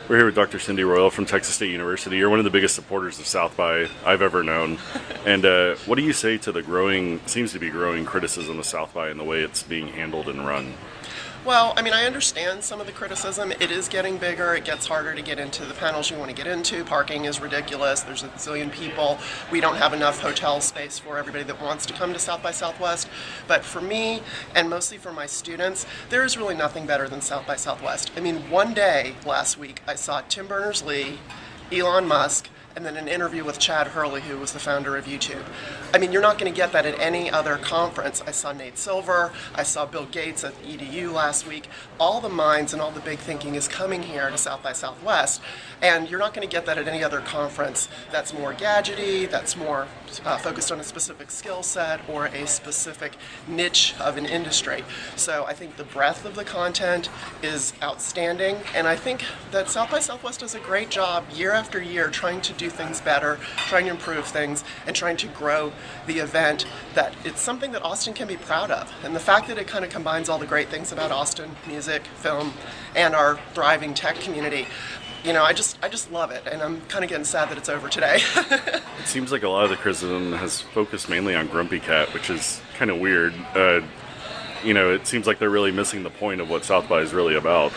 We're here with Dr. Cindy Royal from Texas State University. You're one of the biggest supporters of South by I've ever known. And what do you say to the seems to be growing criticism of South by and the way it's being handled and run? Well, I mean, I understand some of the criticism. It is getting bigger. It gets harder to get into the panels you want to get into. Parking is ridiculous. There's a zillion people. We don't have enough hotel space for everybody that wants to come to South by Southwest. But for me, and mostly for my students, there is really nothing better than South by Southwest. I mean, one day last week, I saw Tim Berners-Lee, Elon Musk, and then an interview with Chad Hurley, who was the founder of YouTube. I mean, you're not going to get that at any other conference. I saw Nate Silver, I saw Bill Gates at EDU last week. All the minds and all the big thinking is coming here to South by Southwest, and you're not going to get that at any other conference that's more gadgety, that's more focused on a specific skill set or a specific niche of an industry. So I think the breadth of the content is outstanding, and I think that South by Southwest does a great job year after year trying to do things better, trying to improve things, and trying to grow the event. That it's something that Austin can be proud of. And the fact that it kind of combines all the great things about Austin, music, film, and our thriving tech community, you know, I just love it, and I'm kind of getting sad that it's over today. It seems like a lot of the criticism has focused mainly on Grumpy Cat, which is kind of weird. You know, it seems like they're really missing the point of what South by is really about.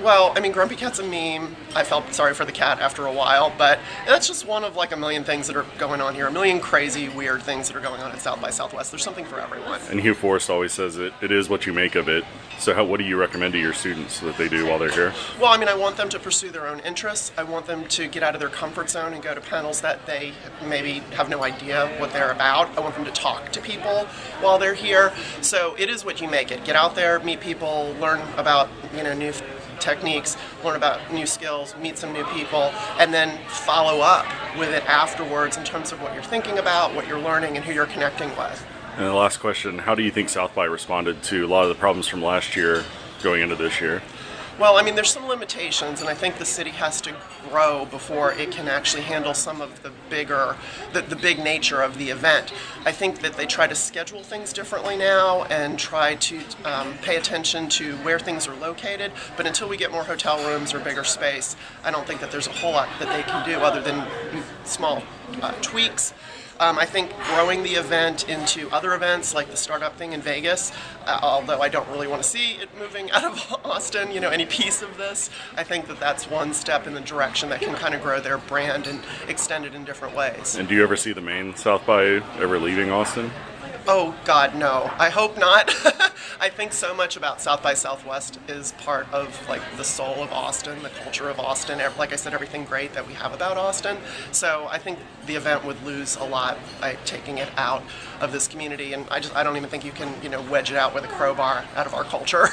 Well, I mean, Grumpy Cat's a meme. I felt sorry for the cat after a while, but that's just one of like a million things that are going on here, a million crazy, weird things that are going on at South by Southwest. There's something for everyone. And Hugh Forrest always says it is what you make of it. So what do you recommend to your students that they do while they're here? Well, I mean, I want them to pursue their own interests. I want them to get out of their comfort zone and go to panels that they maybe have no idea what they're about. I want them to talk to people while they're here. So it is what you make it. Get out there, meet people, learn about, you know, new techniques, learn about new skills, meet some new people, and then follow up with it afterwards in terms of what you're thinking about, what you're learning, and who you're connecting with. And the last question, how do you think South by responded to a lot of the problems from last year going into this year? Well, I mean, there's some limitations, and I think the city has to grow before it can actually handle some of the big nature of the event. I think that they try to schedule things differently now and try to pay attention to where things are located, but until we get more hotel rooms or bigger space, I don't think that there's a whole lot that they can do other than small tweaks. I think growing the event into other events like the startup thing in Vegas, although I don't really want to see it moving out of Austin, you know, any piece of this, I think that that's one step in the direction that can kind of grow their brand and extend it in different ways. And do you ever see the main South by ever leaving Austin? Oh, God, no. I hope not. I think so much about South by Southwest is part of, like, the soul of Austin, the culture of Austin, like I said, everything great that we have about Austin. So I think the event would lose a lot by taking it out of this community, and I don't even think you can, you know, wedge it out with a crowbar out of our culture.